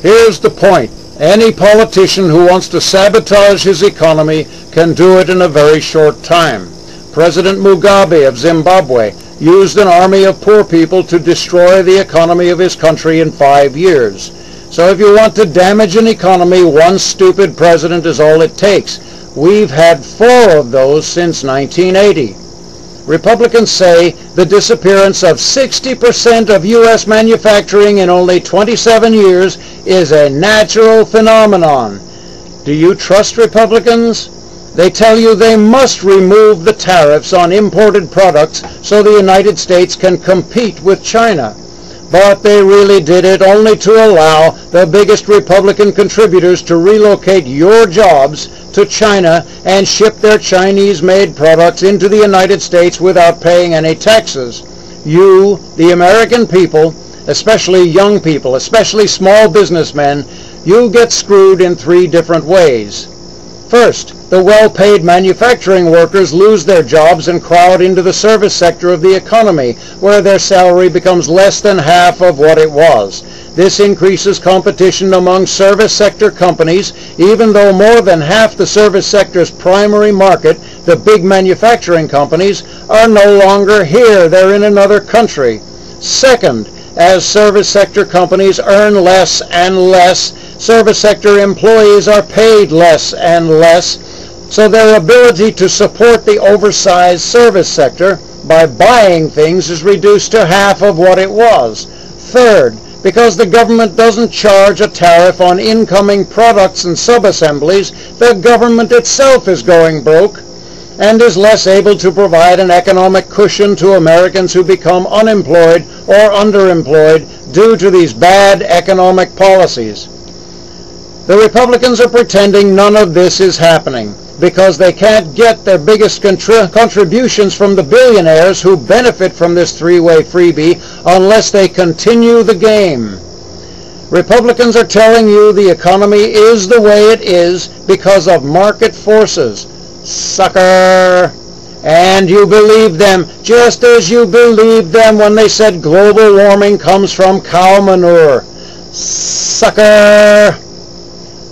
Here's the point. Any politician who wants to sabotage his economy can do it in a very short time. President Mugabe of Zimbabwe used an army of poor people to destroy the economy of his country in 5 years. So if you want to damage an economy, one stupid president is all it takes. We've had 4 of those since 1980. Republicans say the disappearance of 60% of U.S. manufacturing in only 27 years is a natural phenomenon. Do you trust Republicans? They tell you they must remove the tariffs on imported products so the United States can compete with China. But they really did it only to allow the biggest Republican contributors to relocate your jobs to China and ship their Chinese-made products into the United States without paying any taxes. You, the American people, especially young people, especially small businessmen, you get screwed in 3 different ways. First, the well-paid manufacturing workers lose their jobs and crowd into the service sector of the economy, where their salary becomes less than half of what it was. This increases competition among service sector companies, even though more than half the service sector's primary market, the big manufacturing companies, are no longer here. They're in another country. Second, as service sector companies earn less and less, service sector employees are paid less and less, so their ability to support the oversized service sector by buying things is reduced to half of what it was. Third, because the government doesn't charge a tariff on incoming products and subassemblies, the government itself is going broke and is less able to provide an economic cushion to Americans who become unemployed or underemployed due to these bad economic policies. The Republicans are pretending none of this is happening because they can't get their biggest contributions from the billionaires who benefit from this 3-way freebie unless they continue the game. Republicans are telling you the economy is the way it is because of market forces. Sucker! And you believe them, just as you believed them when they said global warming comes from cow manure. Sucker!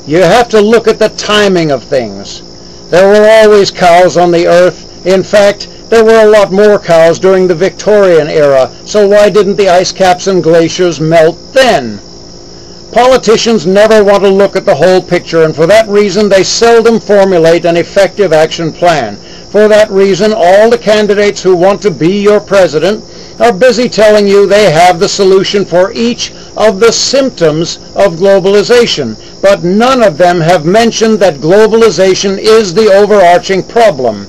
You have to look at the timing of things. There were always cows on the earth. In fact, there were a lot more cows during the Victorian era, so why didn't the ice caps and glaciers melt then? Politicians never want to look at the whole picture, and for that reason they seldom formulate an effective action plan. For that reason, all the candidates who want to be your president are busy telling you they have the solution for each of the symptoms of globalization, but none of them have mentioned that globalization is the overarching problem.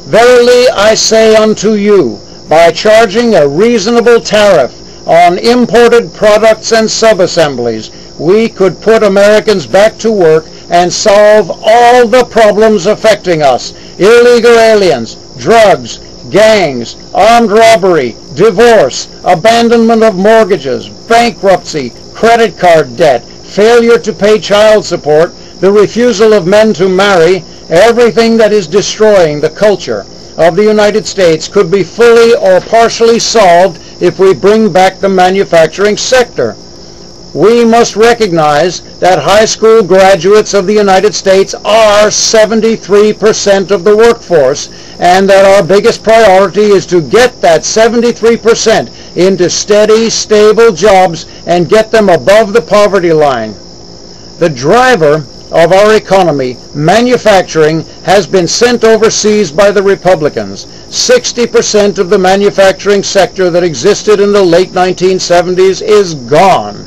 Verily I say unto you, by charging a reasonable tariff on imported products and subassemblies, we could put Americans back to work and solve all the problems affecting us: illegal aliens, drugs, gangs, armed robbery, divorce, abandonment of mortgages, bankruptcy, credit card debt, failure to pay child support, the refusal of men to marry. Everything that is destroying the culture of the United States could be fully or partially solved if we bring back the manufacturing sector. We must recognize that high school graduates of the United States are 73% of the workforce, and that our biggest priority is to get that 73% into steady, stable jobs and get them above the poverty line. The driver of our economy, manufacturing, has been sent overseas by the Republicans. 60% of the manufacturing sector that existed in the late 1970s is gone.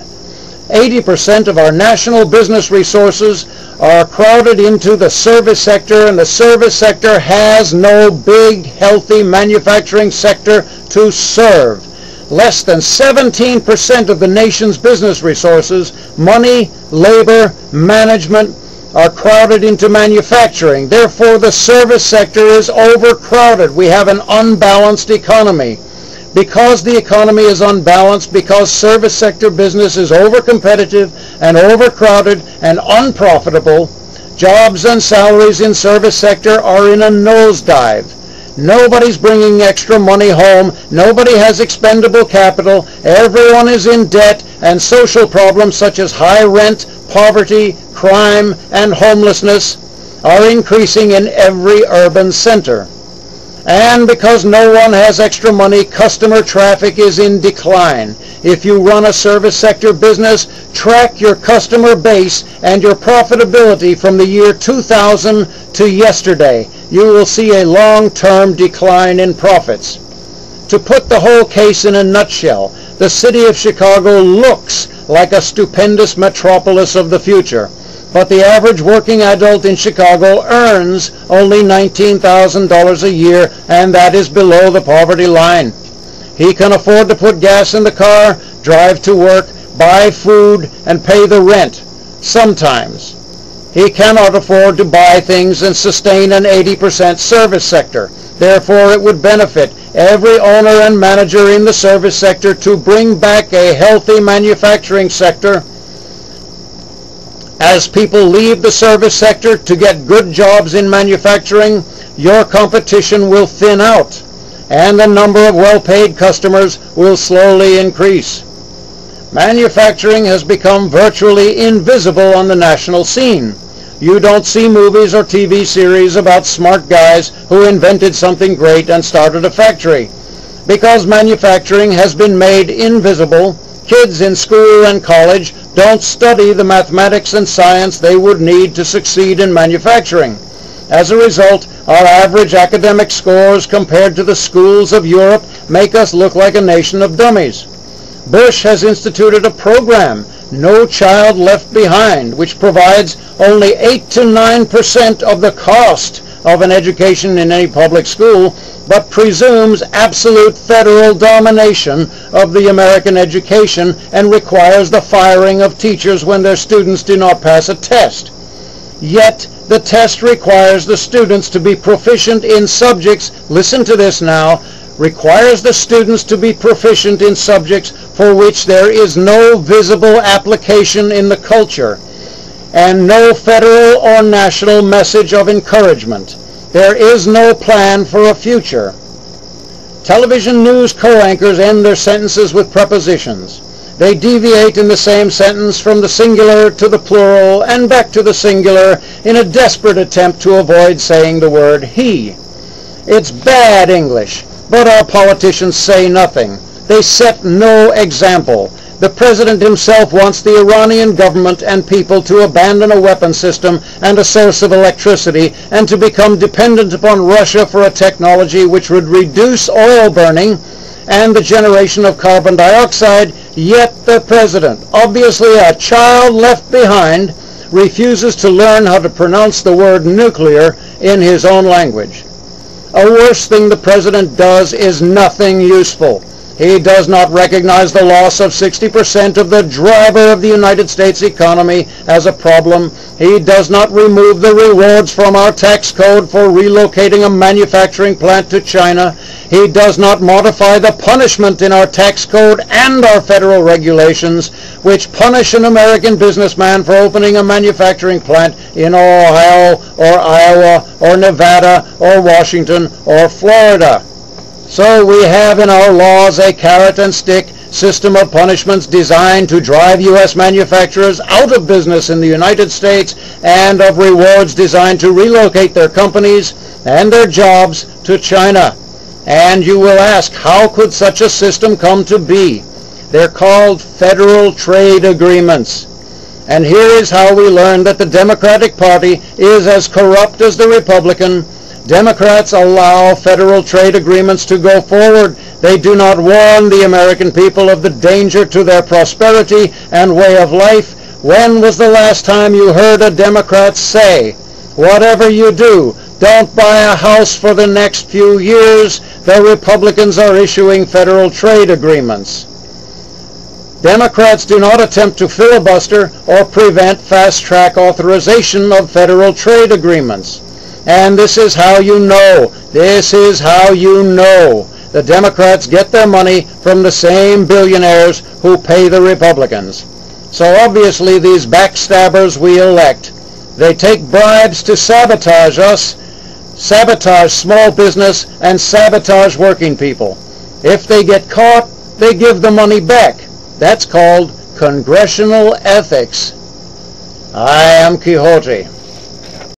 80% of our national business resources are crowded into the service sector, and the service sector has no big, healthy manufacturing sector to serve. Less than 17% of the nation's business resources, money, labor, management, are crowded into manufacturing. Therefore, the service sector is overcrowded. We have an unbalanced economy. Because the economy is unbalanced, because service sector business is overcompetitive and overcrowded and unprofitable, jobs and salaries in service sector are in a nosedive. Nobody's bringing extra money home. Nobody has expendable capital. Everyone is in debt, and social problems such as high rent, poverty, crime, and homelessness are increasing in every urban center. And because no one has extra money, customer traffic is in decline. If you run a service sector business, track your customer base and your profitability from the year 2000 to yesterday. You will see a long-term decline in profits. To put the whole case in a nutshell, the city of Chicago looks like a stupendous metropolis of the future. But the average working adult in Chicago earns only $19,000 a year, and that is below the poverty line. He can afford to put gas in the car, drive to work, buy food, and pay the rent. Sometimes. He cannot afford to buy things and sustain an 80% service sector. Therefore, it would benefit every owner and manager in the service sector to bring back a healthy manufacturing sector. As people leave the service sector to get good jobs in manufacturing, your competition will thin out, and the number of well-paid customers will slowly increase. Manufacturing has become virtually invisible on the national scene. You don't see movies or TV series about smart guys who invented something great and started a factory. Because manufacturing has been made invisible, kids in school and college don't study the mathematics and science they would need to succeed in manufacturing. As a result, our average academic scores compared to the schools of Europe make us look like a nation of dummies. Bush has instituted a program, No Child Left Behind, which provides only 8 to 9% of the cost of an education in any public school, but presumes absolute federal domination of the American education and requires the firing of teachers when their students do not pass a test. Yet, the test requires the students to be proficient in subjects, listen to this now, requires the students to be proficient in subjects for which there is no visible application in the culture and no federal or national message of encouragement. There is no plan for a future. Television news co-anchors end their sentences with prepositions. They deviate in the same sentence from the singular to the plural and back to the singular in a desperate attempt to avoid saying the word he. It's bad English, but our politicians say nothing. They set no example. The president himself wants the Iranian government and people to abandon a weapon system and a source of electricity and to become dependent upon Russia for a technology which would reduce oil burning and the generation of carbon dioxide, yet the president, obviously a child left behind, refuses to learn how to pronounce the word nuclear in his own language. A worse thing the president does is nothing useful. He does not recognize the loss of 60% of the driver of the United States economy as a problem. He does not remove the rewards from our tax code for relocating a manufacturing plant to China. He does not modify the punishment in our tax code and our federal regulations, which punish an American businessman for opening a manufacturing plant in Ohio or Iowa or Nevada or Washington or Florida. So we have in our laws a carrot and stick system of punishments designed to drive U.S. manufacturers out of business in the United States and of rewards designed to relocate their companies and their jobs to China. And you will ask, how could such a system come to be? They're called federal trade agreements. And here is how we learn that the Democratic Party is as corrupt as the Republican. Democrats allow federal trade agreements to go forward. They do not warn the American people of the danger to their prosperity and way of life. When was the last time you heard a Democrat say, whatever you do, don't buy a house for the next few years? The Republicans are issuing federal trade agreements. Democrats do not attempt to filibuster or prevent fast-track authorization of federal trade agreements. And this is how you know. This is how you know. The Democrats get their money from the same billionaires who pay the Republicans. So obviously these backstabbers we elect, they take bribes to sabotage us sabotage small business, and sabotage working people. If they get caught, they give the money back. That's called congressional ethics. I am Quixote.